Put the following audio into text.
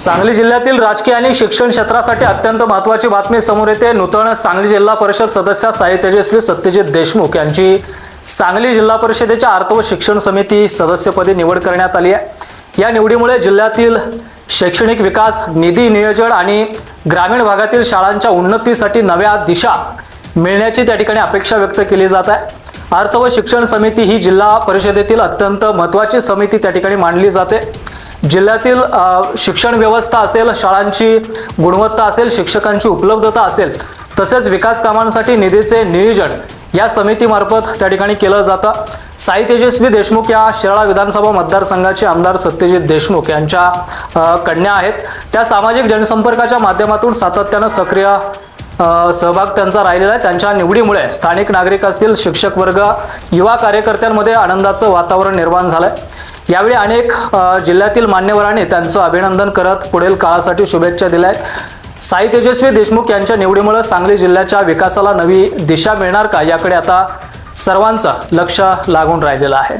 सांगली जिल्ह्यातील राजकीय आणि शिक्षण क्षेत्रासाठी अत्यंत महत्त्वाची बातमी समोर येते। नूतन सांगली जिल्हा परिषद सदस्य साई तेजस्वी सत्यजित देशमुख यांची सांगली जिल्हा परिषदेच्या अर्थ व शिक्षण समिती सदस्यपदी निवड करण्यात आली आहे। या निवडीमुळे जिल्ह्यातील शैक्षणिक विकास, निधी नियोजन आणि ग्रामीण भागातील शाळांच्या उन्नतीसाठी नव्या दिशा मिळण्याची त्या ठिकाणी अपेक्षा व्यक्त केली जात आहे। अर्थ व शिक्षण समिती ही जिल्हा परिषदेतील अत्यंत महत्त्वाची समिती त्या ठिकाणी मानली जाते। जिल्ह्यातील शिक्षण व्यवस्था असेल, शाळांची गुणवत्ता असेल, शिक्षकांची उपलब्धता असेल, तसेच विकास कामांसाठी निधीचे नियोजन या समितीमार्फत त्या ठिकाणी केलं जातं। साई तेजस्वी देशमुख या शिराळा विधानसभा मतदारसंघाचे आमदार सत्यजित देशमुख यांच्या कन्या आहेत। त्या सामाजिक जनसंपर्काच्या माध्यमातून सातत्याने सक्रिय सहभाग त्यांचा राहिलेला आहे। त्यांच्या निवडीमुळे स्थानिक नागरिक असतील, शिक्षक वर्ग, युवा कार्यकर्त्यांमध्ये आनंदाचं वातावरण निर्माण झालंय। यावेळी अनेक जिल्ह्यातील मान्यवरांनी त्यांचं अभिनंदन करत पुढील काळासाठी शुभेच्छा दिल्या आहेत। साई तेजस्वी देशमुख यांच्या निवडीमुळे सांगली जिल्ह्याच्या विकासाला नवी दिशा मिळणार का, याकडे आता सर्वांचं लक्ष लागून राहिलेलं आहे।